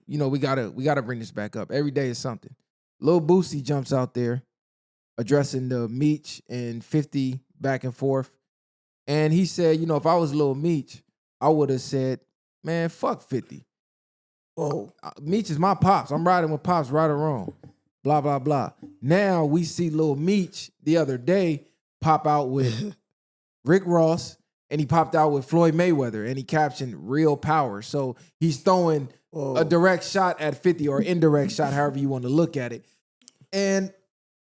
we gotta bring this back up. Every day is something. Lil Boosie jumps out there addressing the Meech and 50 back and forth. And he said, if I was Lil Meech, I would have said, man, fuck 50. Whoa. Meech is my pops. I'm riding with pops, right or wrong. Blah, blah, blah. Now we see Lil Meech the other day pop out with Rick Ross, and he popped out with Floyd Mayweather, and he captioned real power. So he's throwing a direct shot at 50 or indirect shot, however you want to look at it. And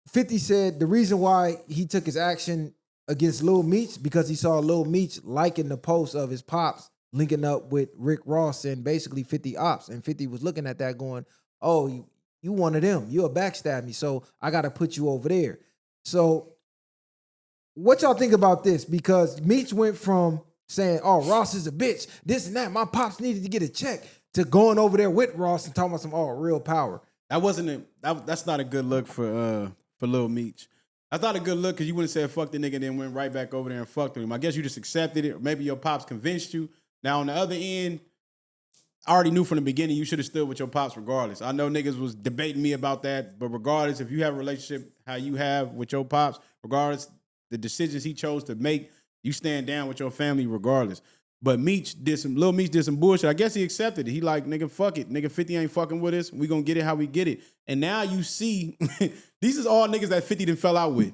50 said the reason why he took his action against Lil Meech because he saw Lil Meech liking the post of his pops linking up with Rick Ross and basically 50 ops. And 50 was looking at that going, oh, you one of them. You'll backstab me, so I got to put you over there. So what y'all think about this? Because Meech went from saying, oh, Ross is a bitch, this and that, my pops needed to get a check, to going over there with Ross and talking about some, real power. That's not a good look for Lil Meech. That's not a good look because you wouldn't say fuck the nigga and then went right back over there and fucked with him. I guess you just accepted it. Or maybe your pops convinced you. Now on the other end, I already knew from the beginning you should have stood with your pops regardless. I know niggas was debating me about that, but regardless, if you have a relationship how you have with your pops, regardless, the decisions he chose to make, you stand down with your family regardless. But Lil Meech did some bullshit. I guess he accepted it. He like, nigga, fuck it. Nigga, 50 ain't fucking with us. We gonna get it how we get it. And now you see, these is all niggas that 50 done fell out with.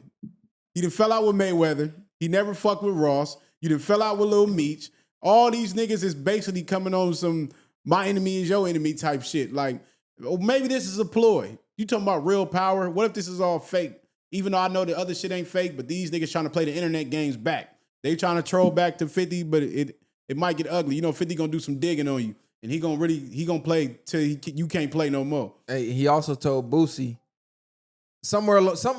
He done fell out with Mayweather. He never fucked with Ross. You done fell out with Lil Meech. All these niggas is basically coming on some my enemy is your enemy type shit. Like, maybe this is a ploy. You talking about real power? What if this is all fake? Even though I know the other shit ain't fake, but these niggas trying to play the internet games back. They trying to troll back to 50, but it might get ugly. 50 gonna do some digging on you, and he gonna play till you can't play no more. Hey, he also told Boosie something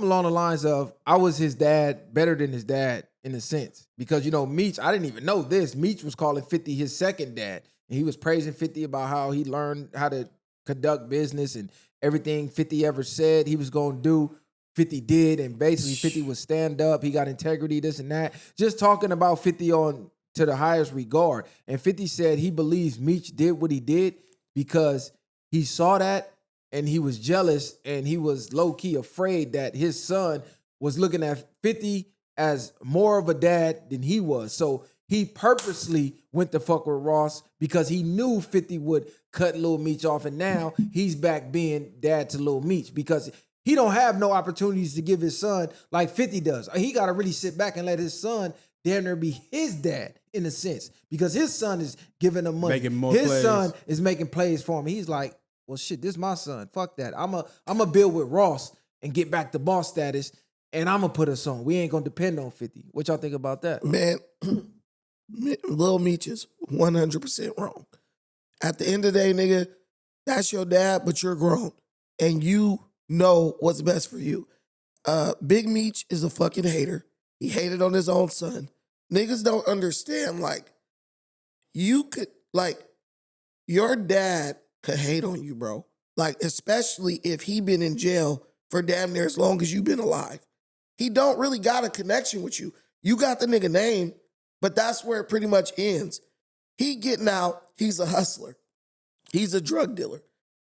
along the lines of, I was his dad, better than his dad in a sense. Because, Meech, I didn't even know this. Meech was calling 50 his second dad. And he was praising 50 about how he learned how to conduct business and everything 50 ever said he was going to do, 50 did. And basically 50 was stand up. He got integrity, this and that. Just talking about 50 on to the highest regard. And 50 said he believes Meech did what he did because he saw that and he was jealous and he was low-key afraid that his son was looking at 50 as more of a dad than he was. So he purposely went to fuck with Ross because he knew 50 would cut Lil Meech off. And now he's back being dad to Lil Meech because he don't have no opportunities to give his son like 50 does. He got to really sit back and let his son damn near be his dad in a sense because his son is giving him money. His son is making plays for him. He's like, well, shit, this is my son. Fuck that. I'm a build with Ross and get back to boss status, and I'm going to put us on. We ain't going to depend on 50. What y'all think about that? Man, Lil Meech is 100% wrong. At the end of the day, nigga, that's your dad, but you're grown. And you know what's best for you. Big Meech is a fucking hater. He hated on his own son. Niggas don't understand, your dad could hate on you, bro. Especially if he been in jail for damn near as long as you been alive. He don't really got a connection with you. You got the nigga name, but that's where it pretty much ends. He getting out, he's a hustler. He's a drug dealer.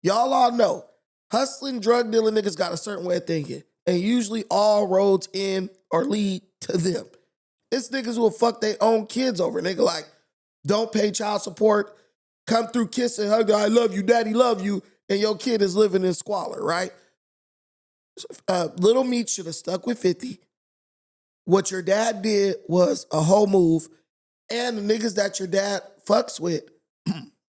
Y'all all know, hustling, drug dealing niggas got a certain way of thinking. And usually all roads end or lead to them. It's niggas will fuck their own kids over. Nigga don't pay child support, come through kissing, hug, I love you, daddy love you, and your kid is living in squalor, right? Lil Meech should have stuck with 50. What your dad did was a whole move, and the niggas that your dad fucks with,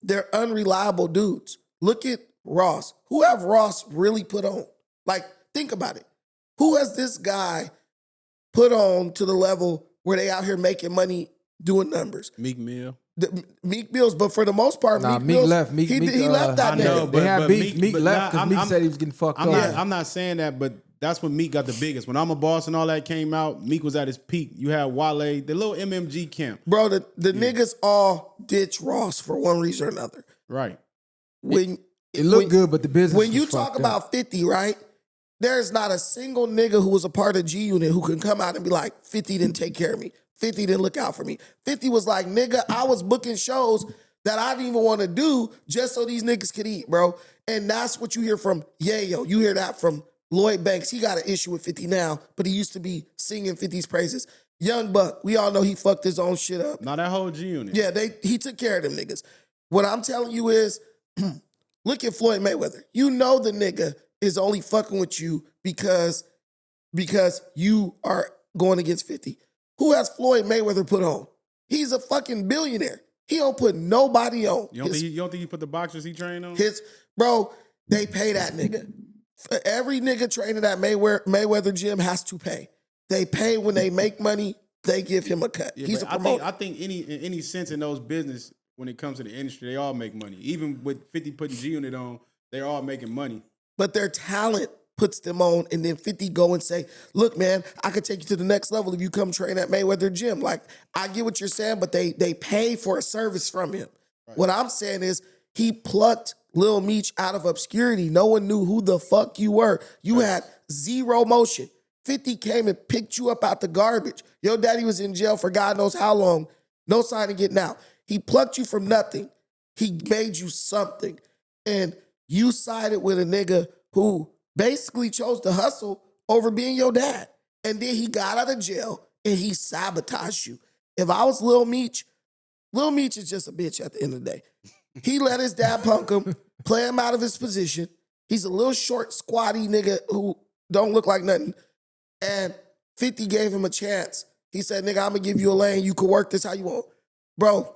they're unreliable dudes. Look at Ross. Who have Ross really put on? Think about it. Who has this guy put on to the level where they out here making money doing numbers? Meek Mill. Meek Mills, but for the most part, Meek Mills, left. He left that nigga. know, They had beef. Meek left because Meek I'm- said he was getting fucked up. I'm not saying that, but that's when Meek got the biggest. When I'm a Boss and all that came out, Meek was at his peak. You had Wale, the little MMG camp. Bro, the niggas all ditch Ross for one reason or another. Right. It looked good, but the business When was you talk fucked about 50, right? There's not a single nigga who was a part of G Unit who can come out and be like, 50 didn't take care of me. 50 didn't look out for me. 50 was like, nigga, I was booking shows that I didn't even want to do just so these niggas could eat, bro. And that's what you hear from Yayo. You hear that from Lloyd Banks. He got an issue with 50 now, but he used to be singing 50's praises. Young Buck, we all know he fucked his own shit up. Now that whole G Unit. Yeah, he took care of them niggas. What I'm telling you is, look at Floyd Mayweather. You know the nigga is only fucking with you because you are going against 50. Who has Floyd Mayweather put on? He's a fucking billionaire. He don't put nobody on. You don't think he put the boxers he trained on? Bro, they pay that nigga. For every nigga training at Mayweather gym has to pay. They pay when they make money, they give him a cut. Yeah, He's a I promoter. think in any sense in those business, when it comes to the industry, they all make money. Even with 50 putting G Unit on, they're all making money. But their talent puts them on, and then 50 go and say, look, man, I could take you to the next level if you come train at Mayweather gym. Like, I get what you're saying, but they pay for a service from him. Right. What I'm saying is he plucked Lil Meech out of obscurity. No one knew who the fuck you were. You had zero motion. 50 came and picked you up out the garbage. Your daddy was in jail for God knows how long. No sign of getting out. He plucked you from nothing. He made you something. And you sided with a nigga who basically chose to hustle over being your dad. And then he got out of jail and he sabotaged you. If I was Lil Meech is just a bitch at the end of the day. He let his dad punk him, play him out of his position. He's a little short, squatty nigga who don't look like nothing. And 50 gave him a chance. He said, nigga, I'm going to give you a lane. You can work this how you want. Bro,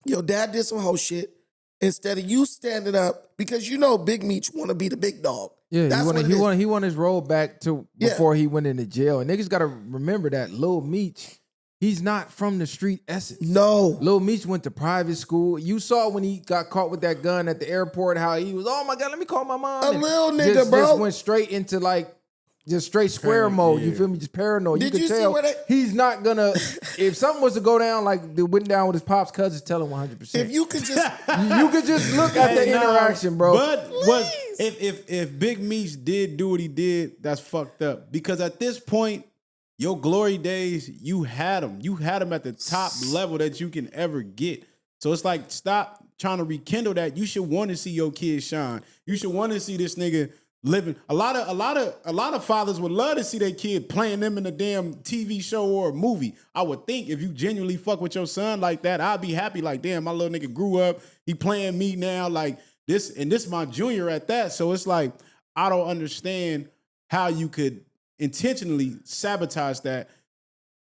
your dad did some whole shit. Instead of you standing up, because you know Big Meech want to be the big dog. Yeah, he want his role back to before he went into jail. And niggas got to remember that Lil Meech, he's not from the street essence. No. Lil Meech went to private school. You saw when he got caught with that gun at the airport, how he was, oh my God, let me call my mom. A little nigga, bro. Just went straight into like, just straight square mode. You feel me? Just paranoid. Did you you could see tell where he's not gonna. If something was to go down like it went down with his pop's cousins, tell him 100%. If you could just, you could just look at the interaction, bro. But if Big Meech did do what he did, that's fucked up. Because at this point, your glory days, you had them. You had them at the top level that you can ever get. So it's like, stop trying to rekindle that. You should want to see your kids shine. You should want to see this nigga living. A lot of fathers would love to see their kid playing them in a damn TV show or a movie. I would think if you genuinely fuck with your son like that, I'd be happy. Like, damn, my little nigga grew up. He playing me now. Like this, and this my junior at that. So it's like, I don't understand how you could intentionally sabotage that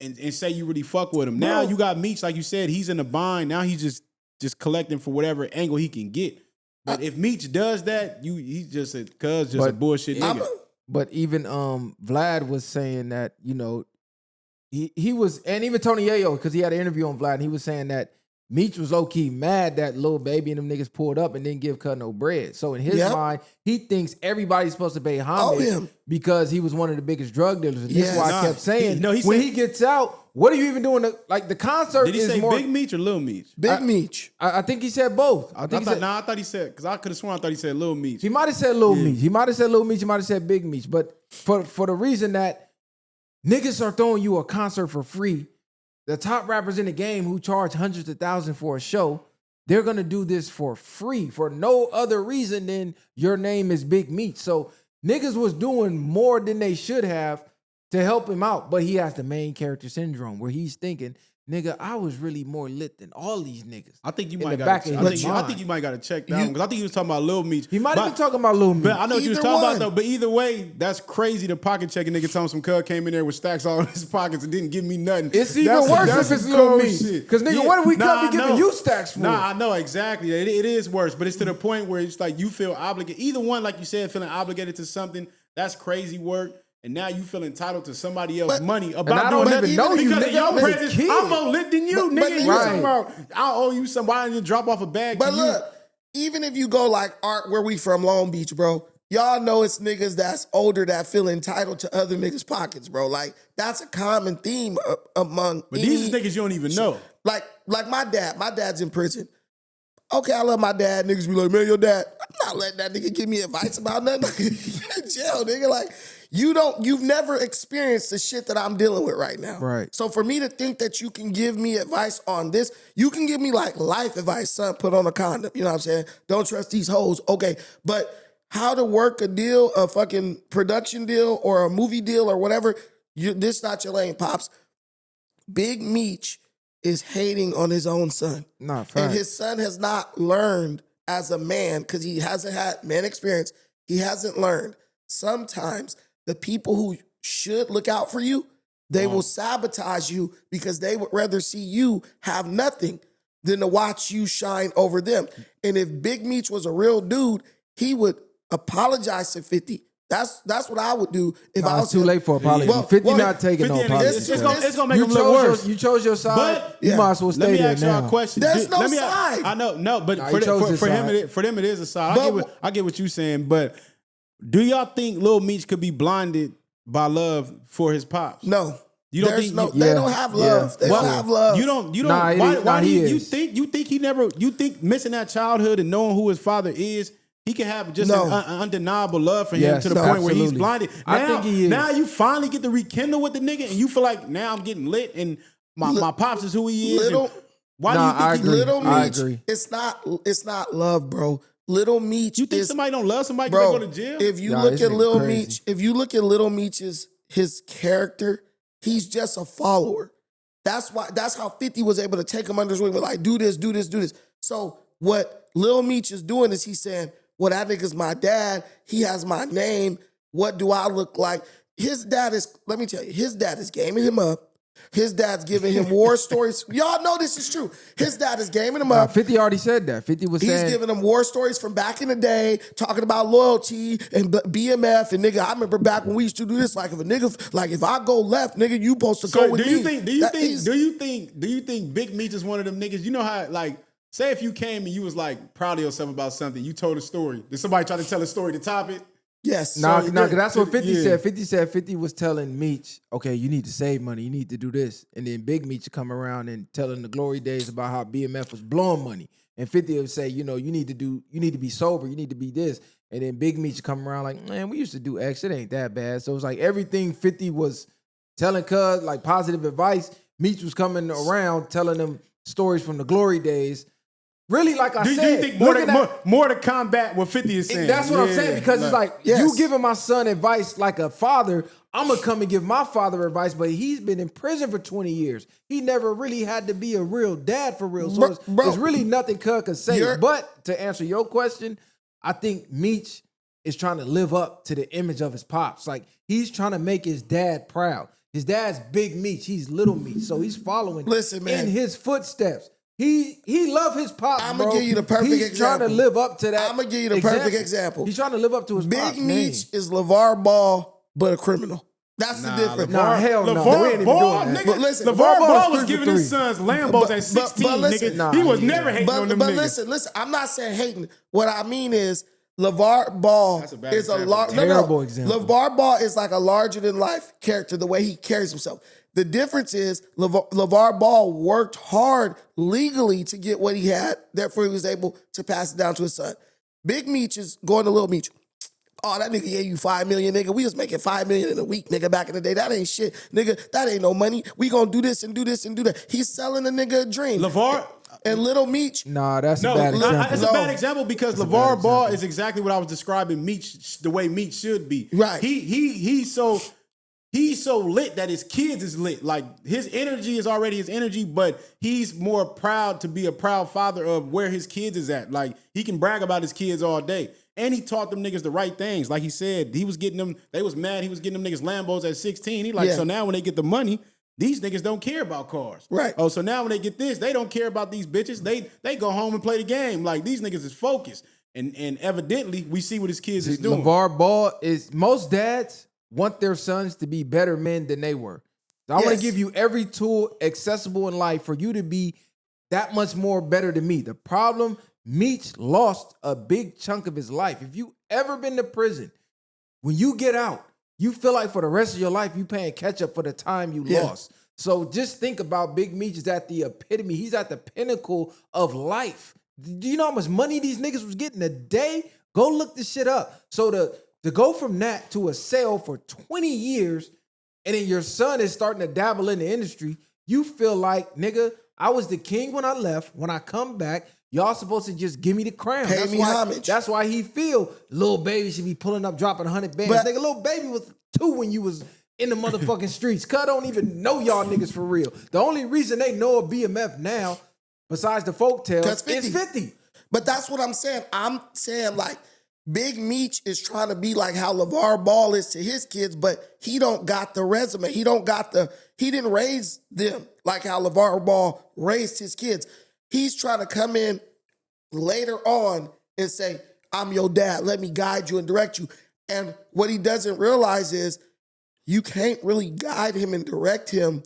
and say you really fuck with him. Now you got Meech, like you said, he's in a bind. Now he's just collecting for whatever angle he can get. But if Meech does that, he's just a bullshit nigga. But even Vlad was saying that, you know, he was, and even Tony Yayo, because he had an interview on Vlad, and he was saying that Meech was low-key mad that Lil Baby and them niggas pulled up and didn't give Cut no bread. So in his mind, he thinks everybody's supposed to pay homage because he was one of the biggest drug dealers. And this is why I kept saying, when he gets out, what are you even doing? Like the concert Did he say Big Meech or Lil Meech? Big Meech. I think he said both. I thought he said, because I could have sworn I thought he said Lil Meech. He might have said Lil Meech. He might have said Lil Meech. He might have said Big Meech. But for the reason that niggas are throwing you a concert for free, the top rappers in the game who charge hundreds of thousands for a show, they're going to do this for free for no other reason than your name is Big Meech. So niggas was doing more than they should have to help him out. But he has the main character syndrome where he's thinking, nigga, I was really more lit than all these niggas. I think you might got to check that one because I think he was talking about Lil Meech. He might have been talking about Lil Meech. But I know what you was talking about though. But either way, that's crazy. The pocket checking nigga telling some cuz came in there with stacks all in his pockets and didn't give me nothing. It's even worse if it's Lil Meech. Because nigga, what if we come be giving you stacks for? Nah, I know exactly. It is worse, but it's to the point where it's like you feel obligated. Either one, like you said, feeling obligated to something. That's crazy work. And now you feel entitled to somebody else's money about doing that because of your presence. I'm more lit than you, nigga. You talking about I owe you some. Why didn't you drop off a bag? But look, even if you go like Art, where we from, Long Beach, bro. Y'all know it's niggas that's older that feel entitled to other niggas' pockets, bro. Like that's a common theme among. But these niggas you don't even know. Like my dad. My dad's in prison. Okay, I love my dad. Niggas be like, man, your dad. I'm not letting that nigga give me advice about nothing. In jail, nigga. Like, you've never experienced the shit that I'm dealing with right now. Right. So for me to think that you can give me advice on this, you can give me like life advice, son, put on a condom. You know what I'm saying? Don't trust these hoes. Okay. But how to work a deal, a fucking production deal or a movie deal or whatever, this not your lane, Pops. Big Meech is hating on his own son. Nah, fact. And his son has not learned as a man, because he hasn't had man experience, he hasn't learned. Sometimes the people who should look out for you, they will sabotage you because they would rather see you have nothing than to watch you shine over them. And if Big Meech was a real dude, he would apologize to 50. That's what I would do if I was it's too late for apology. Well, 50 well, not taking 50 no ain't- apology. it's gonna make him look worse. You chose your side. But you might as well Let stay me there ask y'all now. a question. There's no Let me- side. I know, no, but Nah, for, he chose his for him, side. for them, it is a side. But- I get what you're saying, but do y'all think Lil Meech could be blinded by love for his pops? No. You don't There's think no, you- they Yeah. don't have love. Yeah. They Why- don't have love. You don't. Nah, Why do he you is. think he never? You think missing that childhood and knowing who his father is, he can have just No. an undeniable love for him Yes, to the point where he's absolutely. blinded. I Now, think he is. now you finally get to rekindle with the nigga, and you feel like now I'm getting lit, and my pops is who he is. and Little- why Nah, do you I think agree. Little I Meech, agree. it's not love, bro. Little Meech You think is, somebody don't love somebody because bro, they go to jail? if you Nah, look this at nigga Lil crazy. Meech, if you look at Little Meech's his character, he's just a follower. That's how 50 was able to take him under his wing, but like, do this, do this, do this. So what Lil Meech is doing is he's saying, well, that nigga's my dad. He has my name. What do I look like? His dad is, let me tell you, his dad is gaming him up. His dad's giving him war stories. Y'all know this is true. His dad is gaming him up. 50 already said that. 50 was He's saying, giving them war stories from back in the day, talking about loyalty and BMF. And nigga, I remember back when we used to do this. Like if a nigga, like if I go left, nigga, you supposed to go So with do you me. think? Do you think Big Meech is one of them niggas? You know how like. Say if you came and you was like proud of yourself about something, you told a story. Did somebody try to tell a story to top it? Yes. Nah, So, cause that's what 50 yeah. said. 50 said 50 was telling Meech, okay, you need to save money. You need to do this. And then Big Meech would come around and telling the glory days about how BMF was blowing money. And 50 would say, you need to be sober. You need to be this. And then Big Meech would come around like, man, we used to do X. It ain't that bad. So it's like everything 50 was telling Cuz, like positive advice. Meech was coming around telling them stories from the glory days. Really, like I Do said, you think looking at- more to combat what 50 is saying? that's what I'm saying, because it's like, Yes. you giving my son advice like a father, I'm going to come and give my father advice, but he's been in prison for 20 years. He never really had to be a real dad for real. So Bro, it's really nothing Cuz could say. you're- But to answer your question, I think Meech is trying to live up to the image of his pops. Like, he's trying to make his dad proud. His dad's Big Meech. He's Little Meech. So he's following Listen, man. in his footsteps. He love his pops, I'ma bro. give you the perfect He's example. trying to live up to that. I'ma give you the perfect example. He's trying to live up to his Big pops' name. Meech is LeVar Ball, but a criminal. That's the difference. Nah, hell no. We ain't LeVar even Ball, doing that. nigga. But listen, LeVar LeVar Ball Ball is was 3 for giving his 3. sons Lambos But- at 16, but listen, nigga. nah, he was yeah. never hating on them But niggas. listen, I'm not saying hating. What I mean is LeVar Ball That's a bad is a example. large Terrible example. LeVar Ball is like a larger than life character, the way he carries himself. The difference is LeVar Ball worked hard legally to get what he had, therefore he was able to pass it down to his son. Big Meech is going to Lil Meech. Oh, that nigga gave you $5 million, nigga. We was making $5 million in a week, nigga, back in the day. That ain't shit, nigga. That ain't no money. We gonna do this and do this and do that. He's selling the nigga a dream. LeVar, and Little Meech, Nah, that's no, a bad example. it's a bad example because LeVar Ball is exactly what I was describing Meech, the way Meech should be. Right. He's so lit that his kids is lit. Like his energy is already his energy, but he's more proud to be a proud father of where his kids is at. Like he can brag about his kids all day. And he taught them niggas the right things. Like he said, he was getting them, they was mad, he was getting them niggas Lambos at 16. He like, Yeah. so now when they get the money, these niggas don't care about cars. Right. Oh, so now when they get this, they don't care about these bitches. They go home and play the game. Like these niggas is focused. And evidently we see what his kids is doing. LeVar Ball is, most dads want their sons to be better men than they were. So I want Yes. to give you every tool accessible in life for you to be that much more better than me. The problem, Meech lost a big chunk of his life. If you ever been to prison, when you get out, you feel like for the rest of your life, you paying catch up for the time you Yeah. lost. So just think about Big Meech is at the epitome. He's at the pinnacle of life. Do you know how much money these niggas was getting a day? Go look this shit up. So to go from that to a sale for 20 years, and then your son is starting to dabble in the industry, you feel like, nigga, I was the king when I left. When I come back, y'all supposed to just give me the crown. Pay me homage. That's why he feel Lil Baby should be pulling up, dropping 100 bands. But- Nigga, Lil Baby was 2 when you was in the motherfucking streets. Cuz don't even know y'all niggas for real. The only reason they know of BMF now, besides the folk tales, is 50. But that's what I'm saying. I'm saying like Big Meech is trying to be like how LeVar Ball is to his kids, but he don't got the resume. He didn't raise them like how LeVar Ball raised his kids. He's trying to come in later on and say, I'm your dad. Let me guide you and direct you. And what he doesn't realize is you can't really guide him and direct him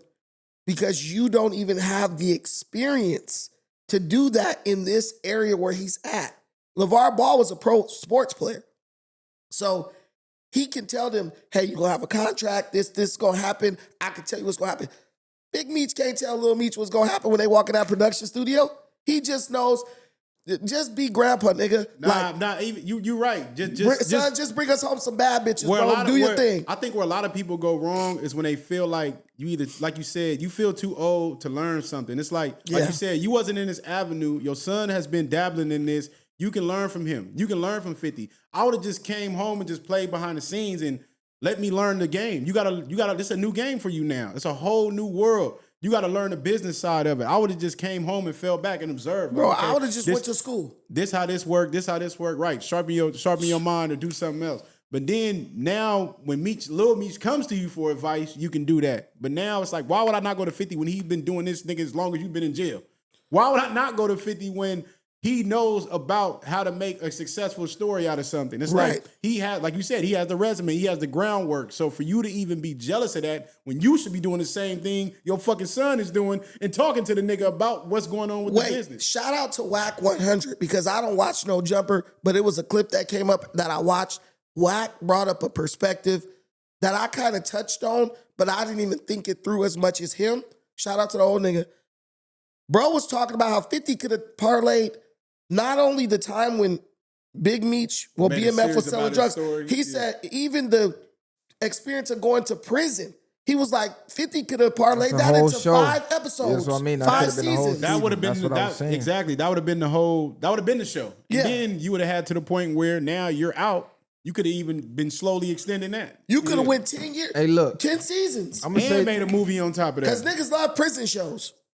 because you don't even have the experience to do that in this area where he's at. LeVar Ball was a pro sports player. So he can tell them, hey, you're going to have a contract. This is going to happen. I can tell you what's going to happen. Big Meech can't tell Lil Meech what's going to happen when they walk in that production studio. He just knows, just be grandpa, nigga. Even you're right. Just bring us home some bad bitches, bro. Do your thing. I think where a lot of people go wrong is when they feel like you either, like you said, you feel too old to learn something. It's like you said, you wasn't in this avenue. Your son has been dabbling in this. You can learn from him. You can learn from 50. I would have just came home and just played behind the scenes and let me learn the game. You gotta, this is a new game for you now. It's a whole new world. You got to learn the business side of it. I would have just came home and fell back and observed. Bro, okay, I would have just went to school. This how this work. This how this work. Right. Sharpen your mind or do something else. But then now when Lil Meech comes to you for advice, you can do that. But now it's like, why would I not go to 50 when he's been doing this nigga as long as you've been in jail? Why would I not go to 50 when he knows about how to make a successful story out of something? It's like he has, like you said, he has the resume, he has the groundwork. So for you to even be jealous of that when you should be doing the same thing your fucking son is doing and talking to the nigga about what's going on with the business. Shout out to Whack 100 because I don't watch No Jumper, but it was a clip that came up that I watched. Whack brought up a perspective that I kind of touched on, but I didn't even think it through as much as him. Shout out to the old nigga. Bro was talking about how 50 could have parlayed not only the time when Big Meech, BMF was selling drugs, he said even the experience of going to prison. He was like, 50 could have parlayed that into 5 episodes. That's what I mean. 5 seasons. That would have been exactly. That would have been the show. Yeah. And then you would have had to the point where now you're out. You could have even been slowly extending that. You could have went 10 years. Hey, look. 10 seasons. I'm gonna and made a movie on top of that. Because niggas love prison shows.